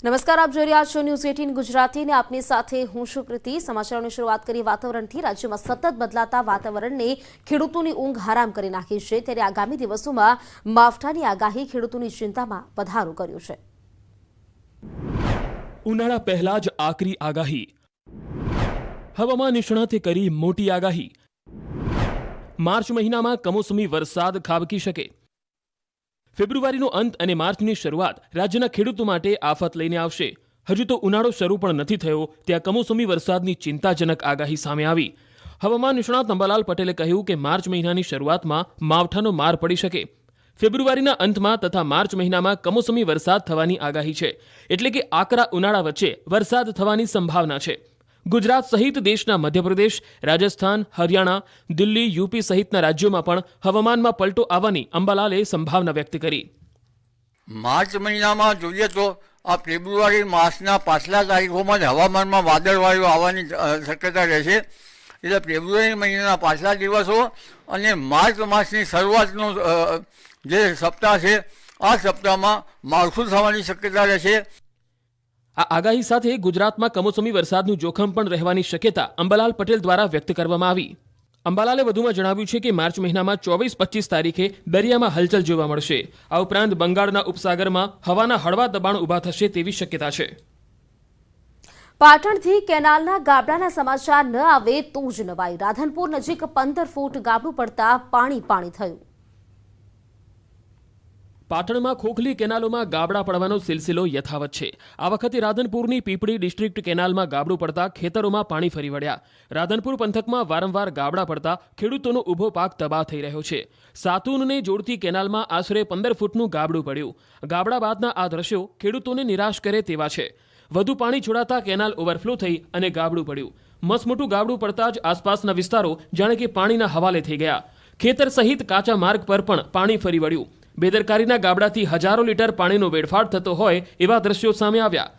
નમસ્કાર, આપ જોઈ રહ્યા છો ન્યૂઝ 18 ગુજરાતી ને આપની સાથે હું છું કૃતિ। સમાચારોની શરૂઆત કરી વાતાવરણથી। રાજ્યમાં સતત બદલાતા વાતાવરણને ખેડૂતોની ઊંઘ હરામ કરી નાખી છે, ત્યારે આગામી દિવસોમાં માવઠાની આગાહી ખેડૂતોની ચિંતામાં વધારો કર્યો છે। ઉનાળા પહેલા જ આકરી આગાહી। હવામાન નિષ્ણાતે કરી મોટી આગાહી। માર્ચ મહિનામાં કમોસમી વરસાદ ખાબકી શકે। ફેબ્રુઆરીનો અંત અને માર્ચની શરૂઆત રાજ્યના ખેડૂતો માટે આફત લઈને આવશે। હજુ તો ઉનાળો શરૂ પણ નથી થયો, ત્યાં કમોસમી વરસાદની ચિંતાજનક આગાહી સામે આવી। હવામાન નિષ્ણાત અંબાલાલ પટેલે કહ્યું કે માર્ચ મહિનાની શરૂઆતમાં માવઠાનો માર પડી શકે। ફેબ્રુઆરીના અંતમાં તથા માર્ચ મહિનામાં કમોસમી વરસાદ થવાની આગાહી છે, એટલે કે આકરા ઉનાળા વચ્ચે વરસાદ થવાની સંભાવના છે। ગુજરાત સહિત દેશના મધ્યપ્રદેશ, રાજસ્થાન, હરિયાણા, દિલ્હી, યુપી સહિતના રાજ્યોમાં પણ હવામાનમાં પલટો આવવાની અંબાલાલે સંભાવના વ્યક્ત કરી। માર્ચ મહિનામાં જોઈએ તો આ ફેબ્રુઆરી માસના પાછલા તારીખોમાં જ હવામાનમાં વાદળવાયુ આવવાની શક્યતા રહેશે। એટલે ફેબ્રુઆરી મહિનાના પાછલા દિવસો અને માર્ચ માસની શરૂઆતનો જે સપ્તાહ છે, આ સપ્તાહમાં માવઠું થવાની શક્યતા રહેશે। આ આગાહી સાથે ગુજરાતમાં કમોસમી વરસાદનું જોખમ પણ રહેવાની શક્યતા અંબાલાલ પટેલ દ્વારા વ્યક્ત કરવામાં આવી। અંબાલાલે વધુમાં જણાવ્યું છે કે માર્ચ મહિનામાં 24-25 તારીખે દરિયામાં હલચલ જોવા મળશે। આ ઉપરાંત બંગાળના ઉપસાગરમાં હવાના હળવા દબાણ ઊભા થશે તેવી શક્યતા છે। પાટણથી કેનાલના ગાબડાના સમાચાર ન આવે તો જ નવાઈ। રાધનપુર નજીક 15 ફૂટ ગાબડું પડતા પાણી થયું। પાટણમાં ખોખલી કેનાલોમાં ગાબડા પડવાનો સિલસિલો યથાવત છે। આ વખતે રાધનપુરની પીપળી ડિસ્ટ્રિક્ટ કેનાલમાં ગાબડું પડતા ખેતરોમાં પાણી ફરી વળ્યા। રાધનપુર પંથકમાં વારંવાર ગાબડા પડતા ખેડૂતોનો ઊભો પાક તબાહ થઈ રહ્યો છે। સાતુનને જોડતી કેનાલમાં આશરે 15 ફૂટનું ગાબડું પડ્યું। ગાબડા બાદના આ દ્રશ્યો ખેડૂતોને નિરાશ કરે તેવા છે। વધુ પાણી છોડાતા કેનાલ ઓવરફ્લો થઈ અને ગાબડું પડ્યું। મસમોટું ગાબડું પડતા જ આસપાસના વિસ્તારો જાણે કે પાણીના હવાલે થઈ ગયા। ખેતર સહિત કાચા માર્ગ પર પણ પાણી ફરી વળ્યું। બેદરકારીના ગાબડાથી હજારો લીટર પાણીનો વેડફાટ થતો હોય એવા દ્રશ્યો સામે આવ્યા।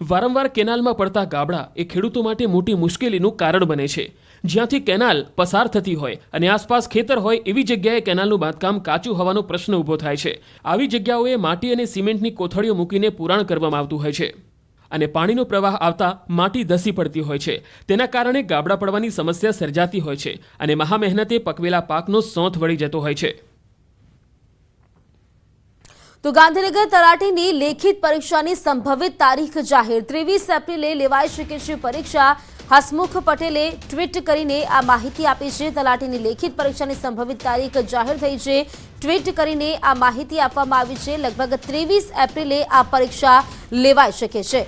વારંવાર કેનાલમાં પડતા ગાબડા એ ખેડૂતો માટે મોટી મુશ્કેલીનું કારણ બને છે। જ્યાંથી કેનાલ પસાર થતી હોય અને આસપાસ ખેતર હોય એવી જગ્યાએ કેનાલનું બાંધકામ કાચું હોવાનો પ્રશ્ન ઊભો થાય છે। આવી જગ્યાઓએ માટી અને સિમેન્ટની કોથળીઓ મૂકીને પુરાણ કરવામાં આવતું હોય છે અને પાણીનો પ્રવાહ આવતા માટી ધસી પડતી હોય છે। તેના કારણે ગાબડા પડવાની સમસ્યા સર્જાતી હોય છે અને મહા મહેનતે પકવેલા પાકનો સોંથ વળી જતો હોય છે। તો ગાંધીનગર તલાટીની લેખિત પરીક્ષાની સંભવિત તારીખ જાહેર। 23 એપ્રિલે લેવાઈ શકે છે પરીક્ષા। હસમુખ પટેલે ટ્વીટ કરીને આ માહિતી આપી છે। તલાટીની લેખિત પરીક્ષાની સંભવિત તારીખ જાહેર થઈ છે। ટ્વીટ કરીને આ માહિતી આપવામાં આવી છે। લગભગ 23 એપ્રિલે આ પરીક્ષા લેવાઈ શકે છે।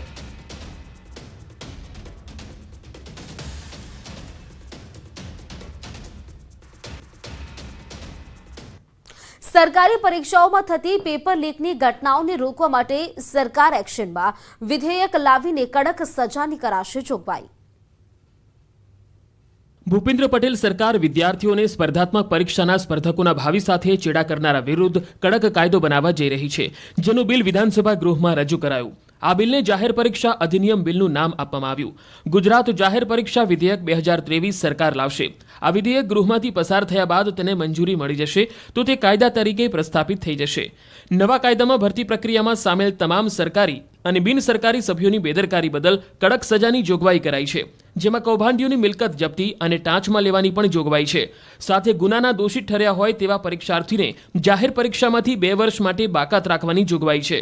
સરકારી પરીક્ષાઓમાં થતી પેપર લીકની ઘટનાઓને રોકવા માટે સરકાર એક્શનમાં। વિધેયક લાવીને કડક સજાની કરાશે જોગવાઈ। ભૂપેન્દ્ર પટેલ સરકાર વિદ્યાર્થીઓને સ્પર્ધાત્મક પરીક્ષાના સ્પર્ધકોના ભાવિ સાથે ચેડા કરનારા વિરુદ્ધ કડક કાયદો બનાવવા જઈ રહી છે, જેનું બિલ વિધાનસભા ગૃહમાં રજૂ કરાયું। આ બિલને જાહેર પરીક્ષા અધિનિયમ બિલનું નામ આપવામાં આવ્યું। ગુજરાત જાહેર પરીક્ષા વિધેયક 2023 સરકાર લાવશે। આ વિધેયક ગૃહમાંથી પસાર થયા બાદ તેને મંજૂરી મળી જશે તો તે કાયદા તરીકે પ્રસ્થાપિત થઈ જશે। નવા કાયદામાં ભરતી પ્રક્રિયામાં સામેલ તમામ સરકારી અને બિનસરકારી સભ્યોની બેદરકારી બદલ કડક સજાની જોગવાઈ કરાઈ છે, જેમાં કૌભાંડીઓની મિલકત જપ્તી અને ટાંચમાં લેવાની પણ જોગવાઈ છે। સાથે ગુનાના દોષિત ઠર્યા હોય તેવા પરીક્ષાર્થીને જાહેર પરીક્ષામાંથી 2 વર્ષ માટે બાકાત રાખવાની જોગવાઈ છે।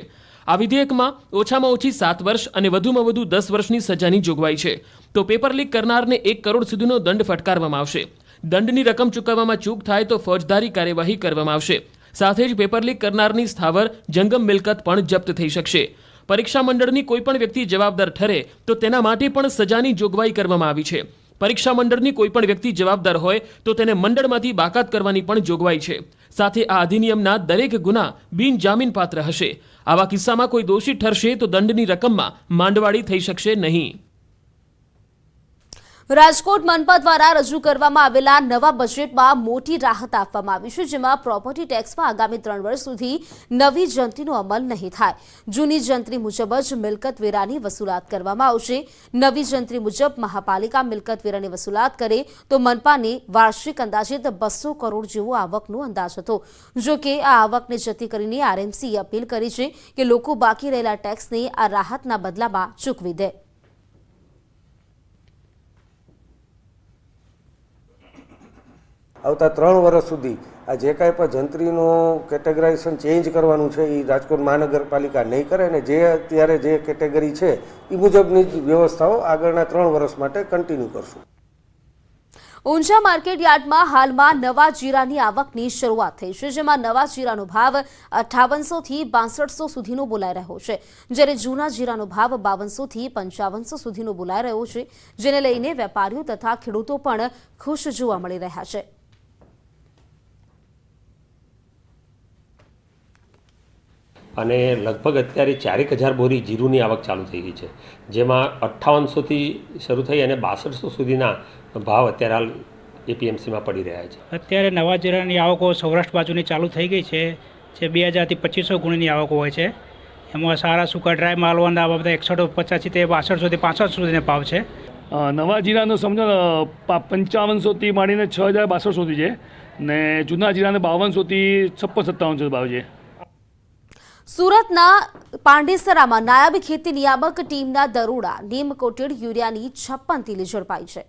આ વિધેયકમાં ઓછામાં ઓછી 7 વર્ષ અને વધુમાં વધુ 10 વર્ષની સજાની જોગવાઈ છે। તો પેપર લીક કરનારને 1 કરોડ સુધીનો દંડ ફટકારવામાં આવશે। દંડની રકમ ચૂકવવામાં ચૂક થાય તો ફોજદારી કાર્યવાહી કરવામાં આવશે। સાથે જ પેપર લીક કરનારની સ્થાવર જંગમ મિલકત પણ જપ્ત થઈ શકશે। પરીક્ષા મંડળની કોઈપણ વ્યક્તિ જવાબદાર ઠરે તો તેના માટે પણ સજાની જોગવાઈ કરવામાં આવી છે। પરીક્ષા મંડળની કોઈપણ વ્યક્તિ જવાબદાર હોય તો તેને મંડળમાંથી બાકાત કરવાની પણ જોગવાઈ છે। સાથે આ અધિનિયમના દરેક ગુના બિનજામીનપાત્ર હશે। આવા કિસ્સામાં કોઈ દોષિત ઠરશે તો દંડની રકમમાં માંડવાળી થઈ શકશે નહીં। રાજકોટ મનપા દ્વારા રજૂ કરવામાં આવેલા નવા બજેટમાં મોટી રાહત આપવામાં આવી છે, જેમાં પ્રોપર્ટી ટેક્સમાં આગામી 3 વર્ષ સુધી નવી જંત્રીનો અમલ નહીં થાય. જૂની જંત્રી મુજબ જ મિલકત વેરાની વસૂલાત કરવામાં આવશે. નવી જંત્રી મુજબ મહાપાલિકા મિલકત વેરાની વસૂલાત કરે તો મનપાને વાર્ષિક અંદાજિત 200 કરોડ જેવો આવકનો અંદાજ હતો. જો કે આ આવકને જતી કરીને આરએમસીએ અપીલ કરી છે કે લોકો બાકી રહેલા ટેક્સને આ રાહતના બદલામાં ચૂકવી દે. આવતા 3 વર્ષ સુધી આ જે કાંઈ પણ જંત્રીનું કેટેગરાઇઝેશન ચેન્જ કરવાનું છે એ રાજકોટ મહાનગરપાલિકા નહીં કરે અને જે અત્યારે જે કેટેગરી છે એ મુજબની જ વ્યવસ્થાઓ આગળના 3 વર્ષ માટે કન્ટિન્યુ કરશું. ઊંઝા માર્કેટ યાર્ડમાં હાલમાં નવા જીરાની આવકની શરૂઆત થઈ છે, જેમાં નવા જીરાનો ભાવ 5800 થી 6200 સુધીનો બોલાઈ રહ્યો છે, જ્યારે જૂના જીરાનો ભાવ 5200 થી 5500 સુધીનો બોલાઈ રહ્યો છે, જેને લઈને વેપારીઓ તથા ખેડૂતો પણ ખુશ જોવા મળી રહ્યા છે. અને લગભગ અત્યારે 4000 બોરી જીરુની આવક ચાલુ થઈ ગઈ છે, જેમાં 5800થી શરૂ થઈ અને 6200 સુધીના ભાવ અત્યારે હાલ એપીએમસીમાં પડી રહ્યા છે. અત્યારે નવા જીરાની આવકો સૌરાષ્ટ્ર બાજુની ચાલુ થઈ ગઈ છે, જે 2000 થી 2500 ગુણીની આવકો હોય છે. એમાં સારા સૂકા ડ્રાય માલવાના બાબતે 150 થી 6200 થી 6500 સુધીના ભાવ છે. નવા જીરાનો સમજો 5500 થી માંડીને 6200 સુધી છે ને જૂના જીરાને 5200 થી 56-57 ભાવ છે. સુરતના પાંડેસરામાં નાયબ ખેતી નિયામક ટીમના દરોડા નીમ કોટેડ યુરિયાની 56 થેલી ઝડપાઈ છે.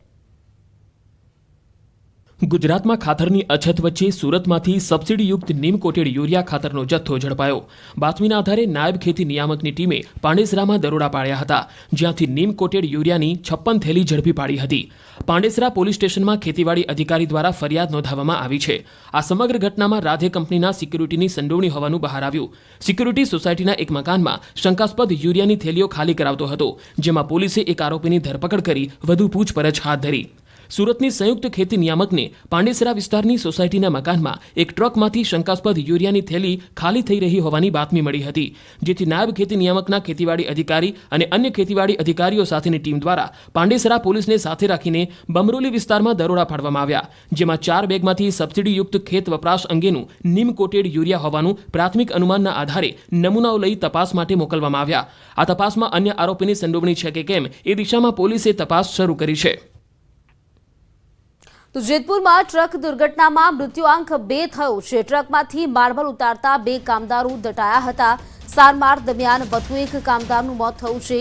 ગુજરાતમાં ખાતરની અછત વચ્ચે સુરતમાંથી સબસિડીયુક્ત નીમ કોટેડ યુરિયા ખાતરનો જથ્થો ઝડપાયો. બાતમીના આધારે નાયબ ખેતી નિયામકની ટીમે પાંડેસરામાં દરોડા પાડ્યા હતા, જ્યાંથી નીમ કોટેડ યુરિયાની 56 થેલી ઝડપી પાડી હતી. પાંડેસરા પોલીસ સ્ટેશનમાં ખેતીવાડી અધિકારી દ્વારા ફરિયાદ નોંધાવવામાં આવી છે. આ સમગ્ર ઘટનામાં રાધે કંપનીના સિક્યુરિટીની સંડોવણી હોવાનું બહાર આવ્યું. સિક્યુરિટી સોસાયટીના એક મકાનમાં શંકાસ્પદ યુરિયાની થેલીઓ ખાલી કરાવતો હતો, જેમાં પોલીસે એક આરોપીની ધરપકડ કરી વધુ પૂછપરછ હાથ ધરી. સુરતની સંયુક્ત ખેતી નિયામકને પાંડેસરા વિસ્તારની સોસાયટીના મકાનમાં એક ટ્રકમાંથી શંકાસ્પદ યુરિયાની થેલી ખાલી થઈ રહી હોવાની બાતમી મળી હતી, જેથી નાયબ ખેતી નિયામકના ખેતીવાડી અધિકારી અને અન્ય ખેતીવાડી અધિકારીઓ સાથેની ટીમ દ્વારા પાંડેસરા પોલીસને સાથે રાખીને બમરોલી વિસ્તારમાં દરોડા પાડવામાં આવ્યા, જેમાં 4 બેગમાંથી સબસિડીયુક્ત ખેત વપરાશ અંગેનું નીમ કોટેડ યુરિયા હોવાનું પ્રાથમિક અનુમાનના આધારે નમૂનાઓ લઈ તપાસ માટે મોકલવામાં આવ્યા. આ તપાસમાં અન્ય આરોપીની સંડોવણી છે કે કેમ એ દિશામાં પોલીસે તપાસ શરૂ કરી છે. તો જેતપુરમાં ટ્રક દુર્ઘટનામાં મૃત્યુઆંક 2 થયો છે. ટ્રકમાંથી માર્બલ ઉતારતા 2 કામદારો દટાયા હતા. સારવાર દરમિયાન વધુ એક કામદારનું મોત થયું છે.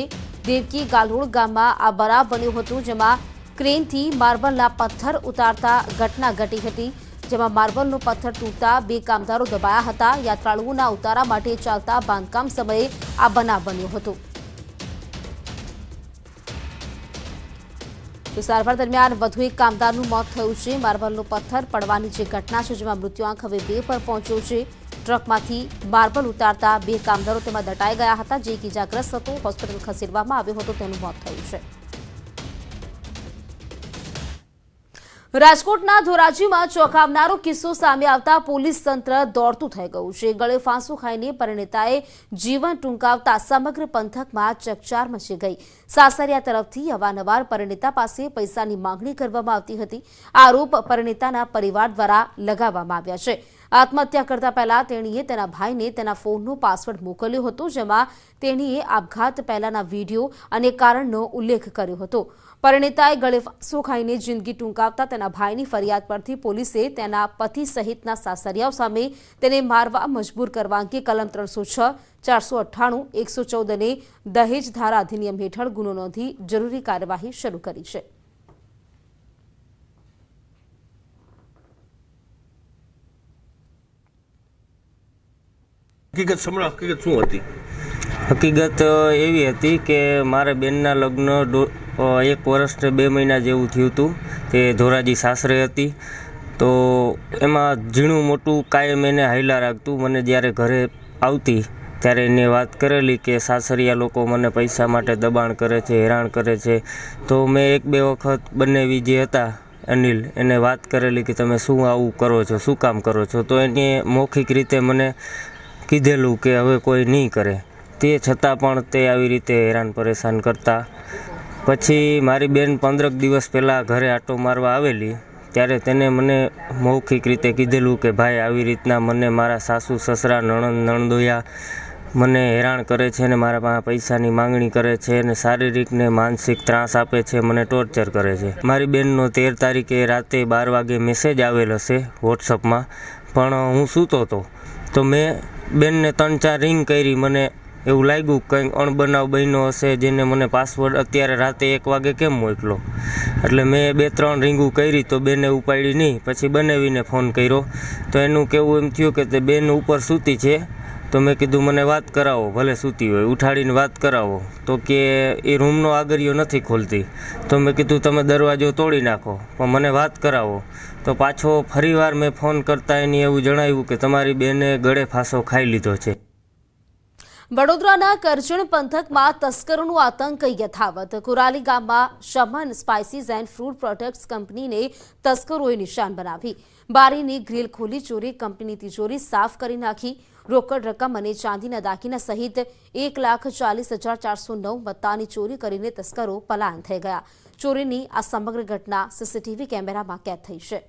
દેવકી ગાલોડ ગામમાં આ બનાવ બન્યો હતો, જેમાં ક્રેનથી માર્બલના પથ્થર ઉતારતા ઘટના ઘટી હતી, જેમાં માર્બલનો પથ્થર તૂટતા 2 કામદારો દબાયા હતા. યાત્રાળુઓના ઉતારા માટે ચાલતા બાંધકામ સમયે આ બનાવ બન્યો હતો. તો સારવાર દરમિયાન વધુ એક કામદારનું મોત થયું છે. માર્બલનો પથ્થર પડવાની જે ઘટના છે, જેમાં મૃત્યુઆંક હવે 2 પર પહોંચ્યો છે. ટ્રકમાંથી માર્બલ ઉતારતા 2 કામદારો તેમાં દટાઈ ગયા હતા. જે એક ઇજાગ્રસ્ત હતો, હોસ્પિટલ ખસેડવામાં આવ્યો હતો, તેનું મોત થયું છે. રાજકોટના ધોરાજીમાં ચોંકાવનારો કિસ્સો સામે આવતા પોલીસ તંત્ર દોડતું થઈ ગયું છે. ગળે ફાંસો ખાઈને પરિણીતાએ જીવન ટૂંકાવતા સમગ્ર પંથકમાં ચકચાર મચી ગઈ. સાસરિયા તરફથી અવારનવાર પરિણીતા પાસે પૈસાની માંગણી કરવામાં આવતી હતી. આરોપ પરિણીતાના પરિવાર દ્વારા લગાવવામાં આવ્યા છે. આત્મહત્યા કરતા પહેલા તેણીએ તેના ભાઈને તેના ફોનનો પાસવર્ડ મોકલ્યો હતો, જેમાં તેણીએ આપઘાત પહેલાના વિડીયો અને કારણનો ઉલ્લેખ કર્યો હતો. પરિણીતાએ ગળે ફાંસો ખાઈને જિંદગી ટૂંકાવતા તેના ભાઈની ફરિયાદ પરથી પોલીસે તેના પતિ સહિતના સાસરિયાઓ સામે તેને મારવા મજબૂર કરવા અંગે કલમ 306, 498, 114 અને દહેજ ધારા અધિનિયમ હેઠળ ગુનો નોંધી જરૂરી કાર્યવાહી શરૂ કરી છે. હકીકત શું હતી? હકીકત એવી હતી કે મારા બેનના લગ્ન 1 વર્ષ ને 2 મહિના જેવું થયું હતું. તે ધોરાજી સાસરે હતી, તો એમાં ઝીણું મોટું કાયમ એને હાઈલા રાખતું. મને જ્યારે ઘરે આવતી ત્યારે એને વાત કરેલી કે સાસરિયા લોકો મને પૈસા માટે દબાણ કરે છે, હેરાન કરે છે. તો મેં 1-2 વખત બંને જે હતા અનિલ, એને વાત કરેલી કે તમે શું આવું કરો છો, શું કામ કરો છો. તો એને મૌખિક રીતે મને કીધેલું કે હવે કોઈ નહીં કરે. તે છતાં પણ તે આવી રીતે હેરાન પરેશાન કરતા પછી મારી બેન 15 દિવસ પહેલાં ઘરે આટો મારવા આવેલી, ત્યારે તેને મને મૌખિક રીતે કીધેલું કે ભાઈ આવી રીતના મને મારા સાસુ સસરા નણંદોયા મને હેરાન કરે છે ને મારા પાસે પૈસાની માંગણી કરે છે અને શારીરિક ને માનસિક ત્રાસ આપે છે, મને ટોર્ચર કરે છે. મારી બેનનો 13 તારીખે રાતે 12 વાગે મેસેજ આવેલ હશે વોટ્સઅપમાં, પણ હું સૂતો હતો તો મેં બેનને 3-4 રિંગ કરી. મને એવું લાગ્યું કંઈક અણબનાવ બન્યો હશે, જેને મને પાસવર્ડ અત્યારે રાતે 1 વાગે કેમ મોકલો. એટલે મેં 2-3 રીંગું કરી તો બેને ઉપાડી નહીં. પછી બનાવીને ફોન કર્યો તો એનું કહેવું એમ થયું કે તે બેન ઉપર સૂતી છે. તો મેં કીધું મને વાત કરાવો, ભલે સૂતી હોય ઉઠાડીને વાત કરાવો. તો કે એ રૂમનો આગળિયો નથી ખોલતી. તો મેં કીધું તમે દરવાજો તોડી નાખો પણ મને વાત કરાવો. તો પાછો ફરીવાર મેં ફોન કરતાં એને એવું જણાવ્યું કે તમારી બેને ગળે ફાંસો ખાઈ લીધો છે. વડોદરાના કરજણ પંથકમાં તસ્કરોનું આતંક યથાવત. કુરાલી ગામમાં શમન સ્પાઇસીસ એન્ડ ફ્રૂટ પ્રોડક્ટ્સ કંપનીને તસ્કરોએ નિશાન બનાવી. બારીની ગ્રીલ ખોલી ચોરી કંપનીની તિજોરી સાફ કરી નાખી. રોકડ રકમ અને ચાંદીના દાગીના સહિત 1,40,409 મત્તાની ચોરી કરીને તસ્કરો પલાયન થઈ ગયા. ચોરીની આ સમગ્ર ઘટના સીસીટીવી કેમેરામાં કેદ થઈ છે.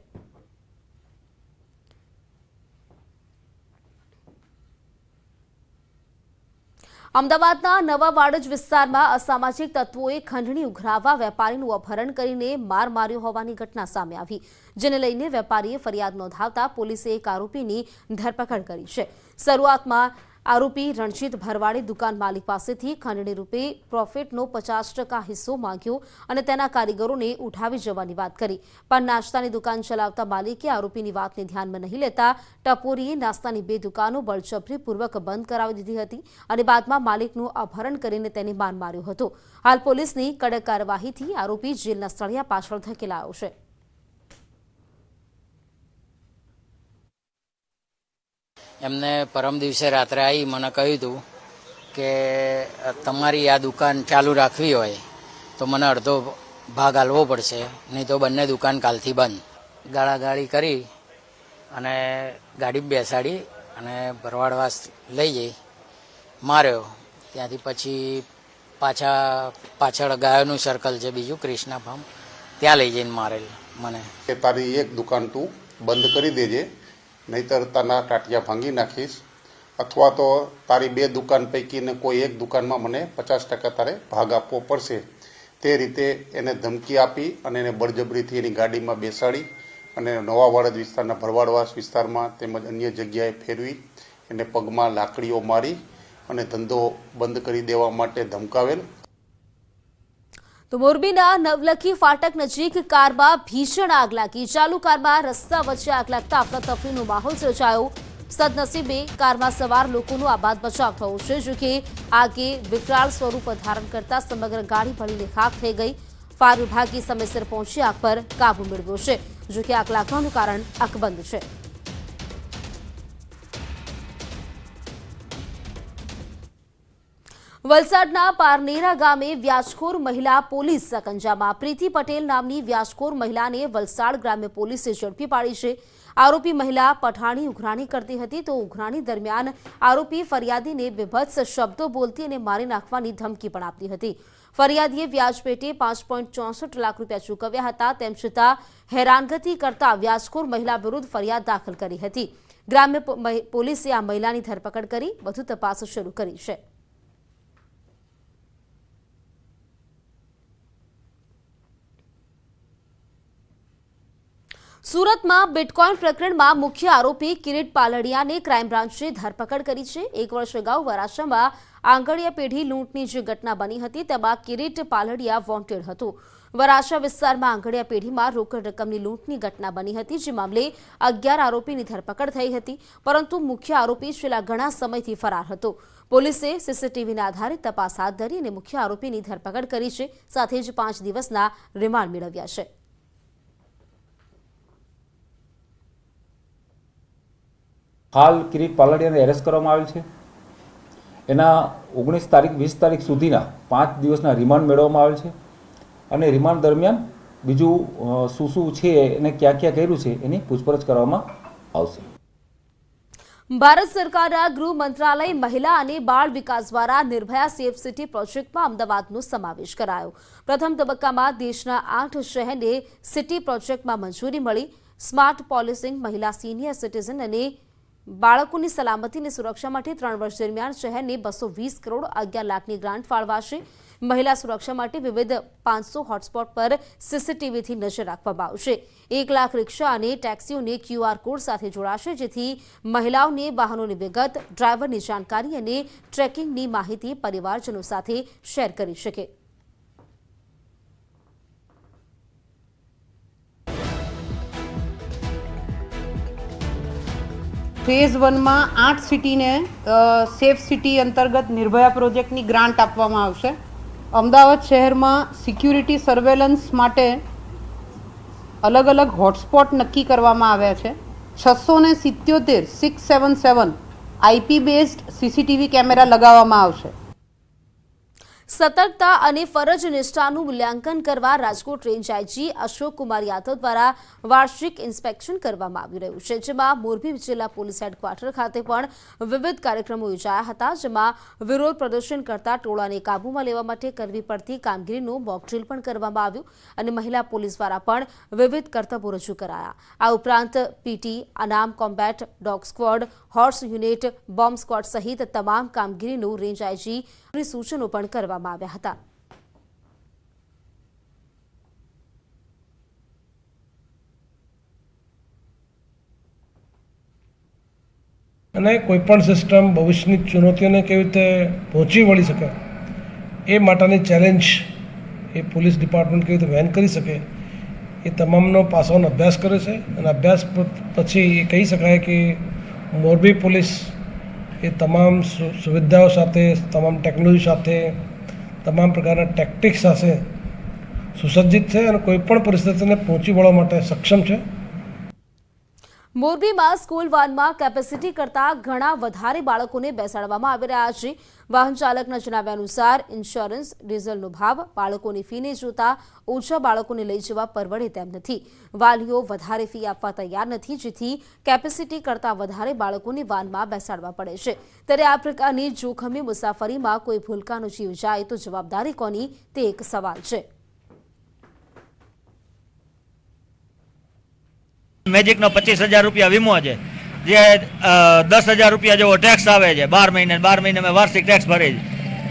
અમદાવાદના નવા વાડજ વિસ્તારમાં અસામાજિક તત્વોએ ખંડણી ઉઘરાવવા વેપારીનું અપહરણ કરીને માર માર્યો હોવાની ઘટના સામે આવી, જેને લઈને વેપારીએ ફરિયાદ નોંધાવતા પોલીસે એક આરોપીની ધરપકડ કરી છે. શરૂઆતમાં આરોપી રણજીત ભરવાડે દુકાન માલિક પાસેથી ખંડણી રૂપે પ્રોફિટનો 50% હિસ્સો માંગ્યો અને તેના કારીગરોને ઉઠાવી જવાની વાત કરી. પણ નાસ્તાની દુકાન ચલાવતા માલિકે આરોપીની વાતને ધ્યાનમાં નહીં લેતા ટપોરીએ નાસ્તાની 2 દુકાનો બળજબરીપૂર્વક બંધ કરાવી દીધી હતી અને બાદમાં માલિકનું અપહરણ કરીને તેને માર માર્યો હતો. હાલ પોલીસની કડક કાર્યવાહીથી આરોપી જેલના સળિયા પાછળ ધકેલાયો છે. એમને પરમ દિવસે રાત્રે આવી મને કહ્યું હતું કે તમારી આ દુકાન ચાલુ રાખવી હોય તો મને અડધો ભાગ આલવો પડશે, નહીં તો બંને દુકાન કાલથી બંધ. ગાળાગાળી કરી અને ગાડી બેસાડી અને ભરવાડવાસ લઈ જઈ માર્યો. ત્યાંથી પછી પાછળ ગાયોનું સર્કલ છે બીજું કૃષ્ણા ફાર્મ, ત્યાં લઈ જઈને મારેલ મને. તારી એક દુકાન તું બંધ કરી દેજે, નહીતર તારા ટાટિયા ભાંગી નાખીશ, અથવા તો તારી 2 દુકાન પૈકીને કોઈ એક દુકાનમાં મને 50% તારે ભાગ આપવો પડશે. તે રીતે એને ધમકી આપી અને એને બળજબરીથી એની ગાડીમાં બેસાડી અને નવા વાડજ વિસ્તારના ભરવાડવાસ વિસ્તારમાં તેમજ અન્ય જગ્યાએ ફેરવી એને પગમાં લાકડીઓ મારી અને ધંધો બંધ કરી દેવા માટે ધમકાવેલ. તો મોરબીના નવલખી ફાટક નજીક કારમાં ભીષણ આગ લાગી. ચાલુ કારમાં રસ્તા વચ્ચે આગ લાગતા અફરાતફરીનો માહોલ સર્જાયો. સદનસીબે કારમાં સવાર લોકોનો આબાદ બચાવ થયો છે. જોકે આગે વિકરાળ સ્વરૂપ ધારણ કરતા સમગ્ર ગાડી બળીને ખાખ થઈ ગઈ. ફાયર વિભાગે સમયસર પહોંચી આગ પર કાબુ મેળવ્યો છે. જોકે આગ લાગવાનું કારણ અકબંધ છે. વલસાડના પારનેરા ગામે વ્યાજખોર મહિલા પોલીસ સકંજામાં. પ્રીતિ પટેલ નામની વ્યાજખોર મહિલાને વલસાડ ગ્રામ્ય પોલીસે ઝડપી પાડી છે. આરોપી મહિલા પઠાણી ઉઘરાણી કરતી હતી તો ઉઘરાણી દરમિયાન આરોપી ફરિયાદીને બીભત્સ શબ્દો બોલતી અને મારી નાખવાની ધમકી પણ આપતી હતી. ફરિયાદીએ વ્યાજ પેટે 5.64 લાખ રૂપિયા ચૂકવ્યા હતા. તેમ છતાં હેરાનગતિ કરતા વ્યાજખોર મહિલા વિરુદ્ધ ફરિયાદ દાખલ કરી હતી. ગ્રામ્ય પોલીસે આ મહિલાની ધરપકડ કરી વધુ તપાસ શરૂ કરી છે. સુરતમાં બિટકોઇન પ્રકરણમાં મુખ્ય આરોપી કિરીટ પાલડિયાને ક્રાઇમ બ્રાન્ચે ધરપકડ કરી છે. 1 વર્ષ અગાઉ વરાછામાં આંગળીયા પેઢી લૂંટની જે ઘટના બની હતી તેમાં કિરીટ પાલડિયા વોન્ટેડ હતો. વરાછા વિસ્તારમાં આંગળીયા પેઢીમાં રોકડ રકમની લૂંટની ઘટના બની હતી, જે મામલે 11 આરોપીની ધરપકડ થઈ હતી, પરંતુ મુખ્ય આરોપી છેલ્લા ઘણા સમયથી ફરાર હતો. પોલીસે સીસીટીવીના આધારે તપાસ હાથ ધરી અને મુખ્ય આરોપીની ધરપકડ કરી છે. સાથે જ 5 દિવસના રિમાન્ડ મેળવ્યા છે. હાલ કિરીટ પાલડિયાને એરેસ્ટ કરવામાં આવેલ છે. એના 19 તારીખ 20 તારીખ સુધીના 5 દિવસના રિમાન્ડ મેળવવામાં આવેલ છે અને રિમાન્ડ દરમિયાન બીજું શું છે એને ક્યાં ક્યાં કર્યું છે એની પૂછપરછ કરવામાં આવશે. ભારત સરકારના ગૃહ મંત્રાલય મહિલા અને બાળ વિકાસ દ્વારા નિર્ભયા સેફ સિટી પ્રોજેક્ટમાં અમદાવાદનો સમાવેશ કરાયો. પ્રથમ તબક્કામાં દેશના 8 શહેરને સિટી પ્રોજેક્ટમાં મંજૂરી મળી. સ્માર્ટ પોલિસિંગ, મહિલા સિનિયર સિટીઝન અને બાળકોની સલામતી અને સુરક્ષા માટે 3 વર્ષ દરમિયાન શહેરને 220 કરોડ 11 લાખની ગ્રાન્ટ ફાળવાશે. મહિલા સુરક્ષા માટે વિવિધ 500 હોટસ્પોટ પર સીસીટીવીથી નજર રાખવામાં આવશે. 1 લાખ રિક્ષા અને ટેક્સીઓને QR કોડ સાથે જોડાશે, જેથી મહિલાઓને વાહનોની વિગત, ડ્રાઈવરની જાણકારી અને ટ્રેકિંગની માહિતી પરિવારજનો સાથે શેર કરી શકે. ફેઝ 1માં 8 સિટીને સેફ સિટી અંતર્ગત નિર્ભયા પ્રોજેક્ટની ગ્રાન્ટ આપવામાં આવશે. અમદાવાદ શહેરમાં સિક્યુરિટી સર્વેલન્સ માટે અલગ અલગ હોટસ્પોટ નક્કી કરવામાં આવ્યા છે. 677 IP બેઝડ CCTV કેમેરા લગાવવામાં આવશે. સતર્કતા અને ફરજ નિષ્ઠાનું મૂલ્યાંકન કરવા રાજકોટ રેન્જ આઈજી અશોક કુમાર યાદવ દ્વારા વાર્ષિક ઇન્સ્પેક્શન કરવામાં આવી રહ્યું છે, જેમાં મોરબી જિલ્લા પોલીસ હેડક્વાર્ટર ખાતે પણ વિવિધ કાર્યક્રમો યોજાયા હતા, જેમાં વિરોધ પ્રદર્શન કરતા ટોળાને કાબૂમાં લેવા માટે કરવી પડતી કામગીરીનું મોક ડ્રીલ પણ કરવામાં આવ્યું અને મહિલા પોલીસ દ્વારા પણ વિવિધ કરતબો રજૂ કરાયા. આ ઉપરાંત PT, અનામ combat, dog squad, horse unit, bomb squad સહિત તમામ કામગીરીનું રેન્જ આઈજી સૂચનો પણ કરવામાં આવ્યા હતા. અને કોઈપણ સિસ્ટમ ભવિષ્યની ચુનૌતીઓને કેવી રીતે પહોંચી વળી શકે એ માટેની ચેલેન્જ એ પોલીસ ડિપાર્ટમેન્ટ કેવી રીતે વહન કરી શકે એ તમામનો પાસાઓનો અભ્યાસ કરે છે. અને અભ્યાસ પછી એ કહી શકાય કે મોરબી પોલીસ એ તમામ સુવિધાઓ સાથે, તમામ ટેકનોલોજી સાથે, તમામ પ્રકારના ટેક્ટિક્સ સાથે સુસજ્જિત છે અને કોઈપણ પરિસ્થિતિને પહોંચી વળવા માટે સક્ષમ છે. મોરબીમાં સ્કૂલ વાનમાં કેપેસિટી કરતાં ઘણા વધારે બાળકોને બેસાડવામાં આવી રહ્યા છે. વાહન ચાલકના જણાવ્યા અનુસાર ઇન્સ્યોરન્સ, ડીઝલનો ભાવ, બાળકોની ફીને જોતા ઓછા બાળકોને લઈ જવા પરવડે તેમ નથી. વાલીઓ વધારે ફી આપવા તૈયાર નથી, જેથી કેપેસિટી કરતાં વધારે બાળકોને વાનમાં બેસાડવા પડે છે. ત્યારે આ પ્રકારની જોખમી મુસાફરીમાં કોઈ ભૂલકાનો જીવ જાય તો જવાબદારી કોની, તે એક સવાલ છે. મેજિકનો 25,000 રૂપિયા વીમો છે, જે 10,000 રૂપિયા જેવો ટેક્સ આવે છે 12 મહિને મેં વાર્ષિક ટેક્સ ભરે છે.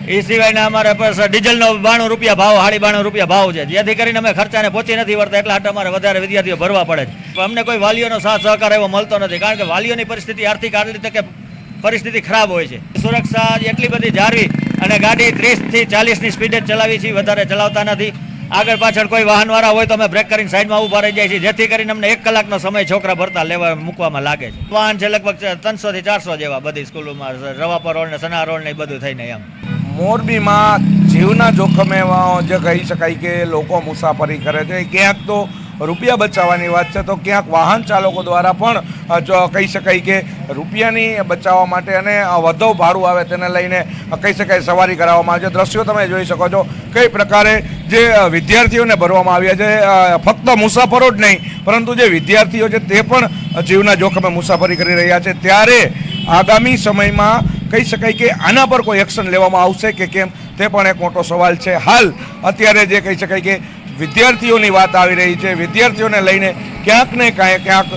એ સિવાયના અમારે પાસે ડીઝલનો 92 રૂપિયા ભાવ, 92 રૂપિયા ભાવ છે, જેથી કરીને અમે ખર્ચાને પહોંચી નથી વળતા, એટલા માટે અમારે વધારે વિદ્યાર્થીઓ ભરવા પડે છે. અમને કોઈ વાલીઓનો સાથ સહકાર એવો મળતો નથી, કારણ કે વાલીઓની પરિસ્થિતિ આર્થિક આટલી તકે પરિસ્થિતિ ખરાબ હોય છે. સુરક્ષા એટલી બધી જાળવી અને ગાડી 30થી 40ની સ્પીડે ચલાવી છે, વધારે ચલાવતા નથી. આગળ પાછળ કોઈ વાહનવાળા હોય તો અમે બ્રેક કરીને સાઈડમાં ઊભા રહી જાય છે, જેથી કરીને અમને 1 કલાકનો સમય છોકરા ભરતા લેવા મૂકવામાં લાગે છે. વાહન છે લગભગ 300થી 400 જેવા બધી સ્કૂલોમાં, રવાપર રોડ ને સના રોડ ને બધું થઈને. એમ મોરબીમાં જીવના જોખમે જે કહી શકાય કે લોકો મુસાફરી કરે છે, ક્યાંક તો રૂપિયા બચાવવાની વાત છે, તો ક્યાંક વાહન ચાલકો દ્વારા પણ જો કહી શકાય કે રૂપિયાની બચાવવા માટે અને વધુ ભાડું આવે તેને લઈને કહી શકાય સવારી કરાવવામાં આવે છે. દ્રશ્યો તમે જોઈ શકો છો કઈ પ્રકારે જે વિદ્યાર્થીઓને ભરવામાં આવ્યા છે. ફક્ત મુસાફરો જ નહીં, પરંતુ જે વિદ્યાર્થીઓ છે તે પણ જીવના જોખમે મુસાફરી કરી રહ્યા છે. ત્યારે આગામી સમયમાં કહી શકાય કે આના પર કોઈ એક્શન લેવામાં આવશે કે કેમ, તે પણ એક મોટો સવાલ છે. હાલ અત્યારે જે કહી શકાય કે વિદ્યાર્થીઓની વાત આવી રહી છે, વિદ્યાર્થીઓને લઈને ક્યાંક ને ક્યાંક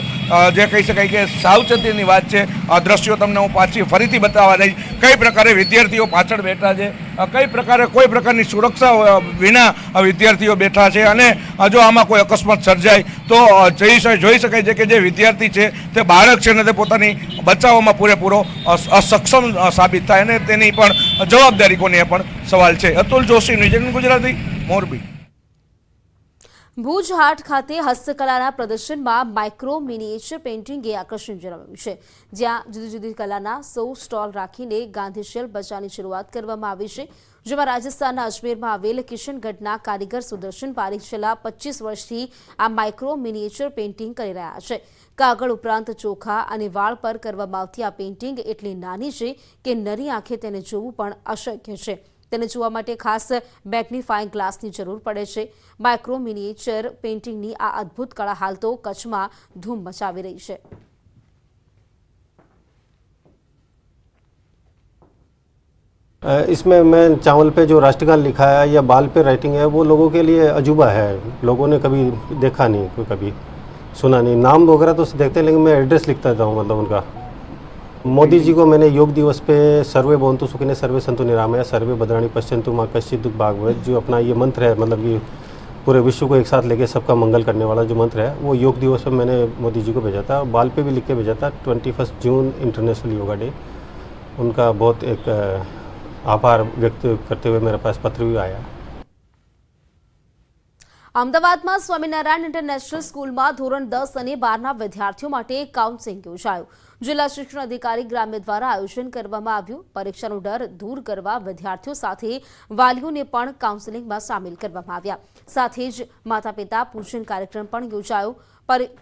જે કહી શકાય કે સાવચેતીની વાત છે. આ દ્રશ્યો તમને હું ફરીથી બતાવવા જઈશ, કઈ પ્રકારે વિદ્યાર્થીઓ પાછળ બેઠા છે, કઈ પ્રકારે કોઈ પ્રકારની સુરક્ષા વિના વિદ્યાર્થીઓ બેઠા છે. અને જો આમાં કોઈ અકસ્માત સર્જાય તો જોઈ શકાય છે કે જે વિદ્યાર્થી છે તે બાળક છે ને તે પોતાની બચાવવામાં પૂરેપૂરો અસક્ષમ સાબિત થાય, અને તેની પણ જવાબદારી કોની એ પણ સવાલ છે. અતુલ જોશી, ન્યૂઝ ગુજરાતી, મોરબી. ભુજ હાટ ખાતે હસ્તકલાના પ્રદર્શનમાં માઇક્રો મિનિએચર પેઇન્ટિંગે આકર્ષણ જણાવ્યું છે, જ્યાં જુદી જુદી કલાના 100 સ્ટોલ રાખીને ગાંધીશિલ્પ બજારની શરૂઆત કરવામાં આવી છે, જેમાં રાજસ્થાનના અજમેરમાં આવેલ કિશનગઢના કારીગર સુદર્શન પારીખ છેલ્લા 25 વર્ષથી આ માઇક્રો મિનિએચર પેઇન્ટિંગ કરી રહ્યા છે. કાગળ ઉપરાંત ચોખા અને વાળ પર કરવામાં આવતી આ પેઇન્ટિંગ એટલી નાની છે કે નરી આંખે તેને જોવું પણ અશક્ય છે. તેને જોવા માટે ખાસ મેગ્નિફાઇંગ ગ્લાસની જરૂર પડે છે. માઇક્રો મિનિએચર પેઇન્ટિંગની આ અદ્ભુત કળા હાલ તો કચ્છમાં ધૂમ મચાવી રહી છે. इसमें मैं चावल पे जो राष्ट्रगान लिखा है या बाल पे राइटिंग है वो लोगों के लिए अजूबा है, लोगों ने कभी देखा नहीं, कोई कभी सुना नहीं। नाम वगैरह तो देखते हैं लेकिन मैं एड्रेस लिखता रहता हूँ, मतलब उनका। मोदी जी को मैंने योग दिवस पे सर्वे भवन्तु सुखिनः सर्वे सन्तु निरामया सर्वे भद्राणि पश्यन्तु मा कश्चित् दुःख भाग् भवेत्, जो अपना ये मंत्र है, मतलब कि पूरे विश्व को एक साथ लेके सबका मंगल करने वाला जो मंत्र है, वो योग दिवस पे मैंने मोदी जी को भेजा था। बाल पे भी लिख के भेजा था। 21 जून इंटरनेशनल योगा डे, उनका बहुत एक आभार व्यक्त करते हुए मेरे पास पत्र भी आया। અમદાવાદમાં સ્વામિનારાયણ ઇન્ટરનેશનલ સ્કૂલમાં ધોરણ 10 અને 12ના વિદ્યાર્થીઓ માટે કાઉન્સેલિંગ યોજાયું। જિલ્લા શિક્ષણ અધિકારી ગ્રામ્ય દ્વારા આયોજન કરવામાં આવ્યું। પરીક્ષાનો ડર દૂર કરવા વિદ્યાર્થીઓ સાથે વાલીઓને પણ કાઉન્સેલિંગમાં સામેલ કરવામાં આવ્યા। સાથે જ માતા પિતા પૂજન કાર્યક્રમ પણ યોજાયો।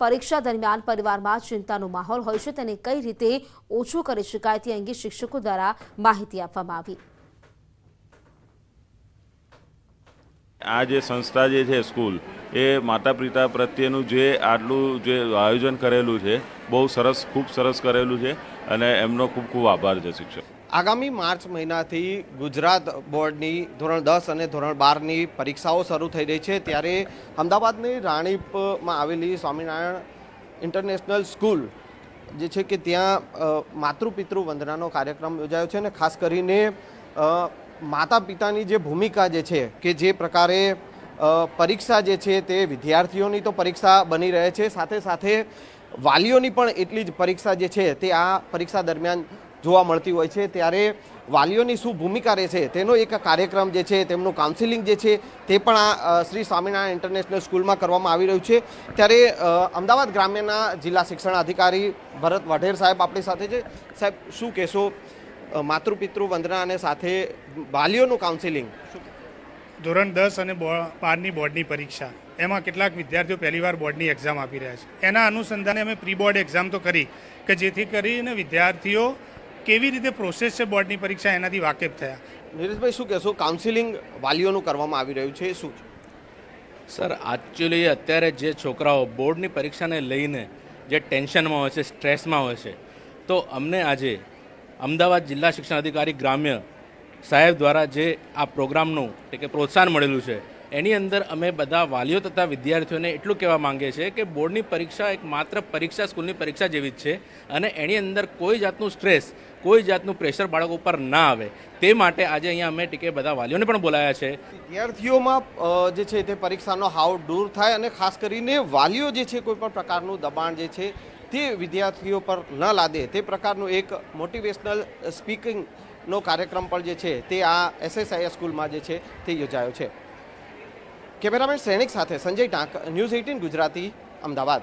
પરીક્ષા દરમિયાન પરિવારમાં ચિંતાનો માહોલ હોય છે તેને કઈ રીતે ઓછો કરી શકાય તે અંગે શિક્ષકો દ્વારા માહિતી આપવામાં આવી। આ જે સંસ્થા જે છે સ્કૂલ એ માતા પિતા પ્રત્યેનું જે આટલું જે આયોજન કરેલું છે બહુ સરસ, ખૂબ સરસ કરેલું છે અને એમનો ખૂબ ખૂબ આભાર છે શિક્ષક। આગામી માર્ચ મહિનાથી ગુજરાત બોર્ડની ધોરણ 10 અને ધોરણ 12ની પરીક્ષાઓ શરૂ થઈ રહી છે, ત્યારે અમદાવાદની રાણીપમાં આવેલી સ્વામિનારાયણ ઇન્ટરનેશનલ સ્કૂલ જે છે કે ત્યાં માતૃપિતૃ વંદનાનો કાર્યક્રમ યોજાયો છે અને ખાસ કરીને માતા પિતાની જે ભૂમિકા જે છે કે જે પ્રકારે પરીક્ષા જે છે તે વિદ્યાર્થીઓની તો પરીક્ષા બની રહે છે, સાથે સાથે વાલીઓની પણ એટલી જ પરીક્ષા જે છે તે આ પરીક્ષા દરમિયાન જોવા મળતી હોય છે। ત્યારે વાલીઓની શું ભૂમિકા રહેશે તેનો એક કાર્યક્રમ જે છે, તેમનું કાઉન્સિલિંગ જે છે તે પણ આ શ્રી સ્વામિનારાયણ ઇન્ટરનેશનલ સ્કૂલમાં કરવામાં આવી રહ્યું છે। ત્યારે અમદાવાદ ગ્રામ્યના જિલ્લા શિક્ષણ અધિકારી ભરત વઢેર સાહેબ આપણી સાથે છે। સાહેબ, શું કહેશો માતૃપિતૃ વંદના અને સાથે વાલીઓનું કાઉન્સિલિંગ? ધોરણ 10 અને 12ની બોર્ડની પરીક્ષા, એમાં કેટલાક વિદ્યાર્થીઓ પહેલીવાર બોર્ડની એક્ઝામ આપી રહ્યા છે। એના અનુસંધાને અમે પ્રી બોર્ડ એક્ઝામ તો કરી કે જેથી કરીને વિદ્યાર્થીઓ કેવી રીતે પ્રોસેસ છે બોર્ડની પરીક્ષા એનાથી વાકેફ થયા। નીરજભાઈ, શું કહેશો કાઉન્સિલિંગ વાલીઓનું કરવામાં આવી રહ્યું છે, શું? સર, એકચ્યુઅલી અત્યારે જે છોકરાઓ બોર્ડની પરીક્ષાને લઈને જે ટેન્શનમાં હોય છે, સ્ટ્રેસમાં હોય છે, તો અમને આજે અમદાવાદ જિલ્લા શિક્ષણ અધિકારી ગ્રામ્ય સાહેબ દ્વારા જે આ પ્રોગ્રામનું એટલે કે પ્રોત્સાહન મળેલું છે એની અંદર અમે બધા વાલીઓ તથા વિદ્યાર્થીઓને એટલું કહેવા માંગીએ છીએ કે બોર્ડની પરીક્ષા એક માત્ર પરીક્ષા સ્કૂલની પરીક્ષા જેવી જ છે અને એની અંદર કોઈ જાતનું સ્ટ્રેસ, કોઈ જાતનું પ્રેશર બાળકો ઉપર ના આવે તે માટે આજે અહીંયા અમે ટીકે બધા વાલીઓને પણ બોલાયા છે। વિદ્યાર્થીઓમાં જે છે તે પરીક્ષાનો હાવ દૂર થાય અને ખાસ કરીને વાલીઓ જે છે કોઈ પણ પ્રકારનું દબાણ જે છે તે વિદ્યાર્થીઓ પર ન લાદે તે પ્રકારનું એક મોટિવેશનલ સ્પીકિંગનો કાર્યક્રમ પણ જે છે તે આ SSIS સ્કૂલમાં જે છે તે યોજાયો છે। કેમેરામેન શ્રેણિક સાથે સંજય ટાંક, ન્યૂઝ 18 ગુજરાતી, અમદાવાદ।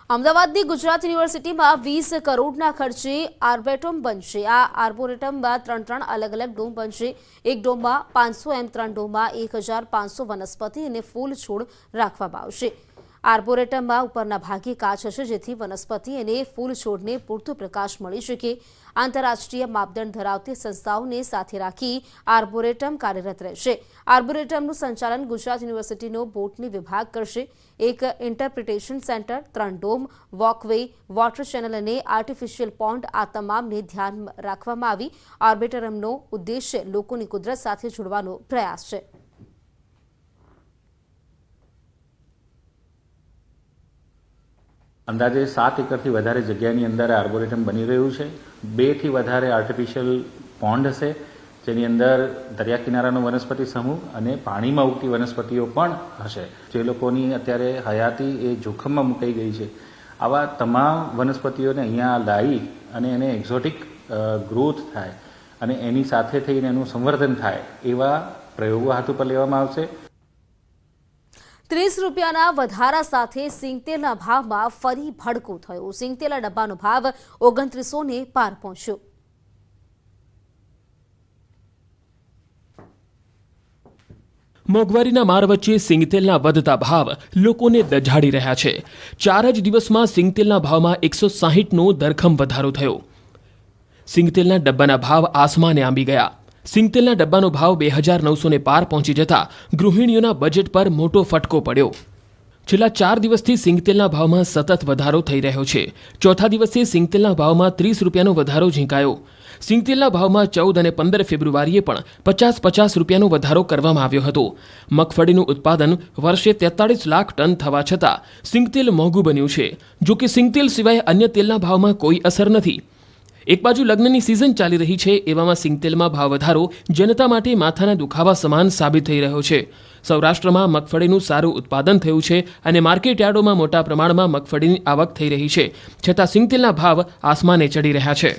અમદાવાદની ગુજરાત યુનિવર્સિટીમાં 20 કરોડના ખર્ચે આર્બોરેટમ બનશે। આ આર્બોરેટમમાં 3 અલગ અલગ ડોમ બનશે। એક ડોમમાં 500 એમ, 3 ડોમમાં 1500 વનસ્પતિ અને ફૂલ છોડ રાખવામાં આવશે। આર્બોરેટમમાં ઉપરના ભાગે કાચ હશે જેથી વનસ્પતિ અને ફૂલ છોડને પૂરતો પ્રકાશ મળી શકે। આંતરરાષ્ટ્રીય માપદંડ ધરાવતી સંસ્થાઓને સાથે રાખી આર્બોરેટમ કાર્યરત રહેશે। આર્બોરેટમનું સંચાલન ગુજરાત યુનિવર્સિટીનો બોટની વિભાગ કરશે। એક interpretation centre, 3 dome, walkway, water channel અને આર્ટિફિશિયલ પોન્ડ આ તમામને ધ્યાન રાખવામાં આવી। આર્બોરેટમનો ઉદ્દેશ્ય લોકોની કુદરત સાથે જોડવાનો પ્રયાસ છે। અંદાજે 7 એકરથી વધારે જગ્યાની અંદર આર્બોરેટમ બની રહ્યું છે। 2 થી વધારે આર્ટિફિશિયલ પોન્ડ હશે જેની અંદર દરિયા કિનારાનો વનસ્પતિ સમૂહ અને પાણીમાં ઉગતી વનસ્પતિઓ પણ હશે જે લોકોની અત્યારે હયાતી એ જોખમમાં મુકાઈ ગઈ છે। આવા તમામ વનસ્પતિઓને અહીંયા લાવી અને એને એક્ઝોટિક ગ્રોથ થાય અને એની સાથે થઈને એનું સંવર્ધન થાય એવા પ્રયોગો હાથ ઉપર લેવામાં આવશે। 30 રૂપિયાના વધારા સાથે સિંગતેલના ભાવમાં ફરી ભડકો થયો। સિંગતેલના ડબ્બાનો ભાવ 2900 પાર પહોંચ્યો। મોંઘવારીના માર વચ્ચે સિંગતેલના વધતા ભાવ લોકોને દઝાડી રહ્યા છે। 4 જ દિવસમાં સિંગતેલના ભાવમાં 160નો ધરખમ વધારો થયો। સિંગતેલના ડબ્બાના ભાવ આસમાને આંબી ગયા। સિંગતેલના ડબ્બાનો ભાવ 2900 પાર પહોંચી જતા ગૃહિણીઓના બજેટ પર મોટો ફટકો પડ્યો। છેલ્લા 4 દિવસથી સિંગતેલના ભાવમાં સતત વધારો થઈ રહ્યો છે। ચોથા દિવસે સિંગતેલના ભાવમાં 30 રૂપિયાનો વધારો ઝીંકાયો। સિંગતેલના ભાવમાં 14 અને 15 ફેબ્રુઆરીએ પણ 50-50 રૂપિયાનો વધારો કરવામાં આવ્યો હતો. મગફળીનું ઉત્પાદન વર્ષે 43 લાખ ટન થવા છતાં સિંગતેલ મોંઘું બન્યું છે. જો કે સિંગતેલ સિવાય અન્ય તેલના ભાવમાં કોઈ અસર નથી. એક બાજુ લગ્નની સિઝન ચાલી રહી છે, એવામાં સિંગતેલમાં ભાવ વધારો જનતા માટે માથાના દુખાવા સમાન સાબિત થઈ રહ્યો છે. સૌરાષ્ટ્રમાં મગફળીનું સારું ઉત્પાદન થયું છે અને માર્કેટ યાર્ડોમાં મોટા પ્રમાણમાં મગફળીની આવક થઈ રહી છે, છતાં સિંગતેલના ભાવ આસમાને ચડી રહ્યા છે.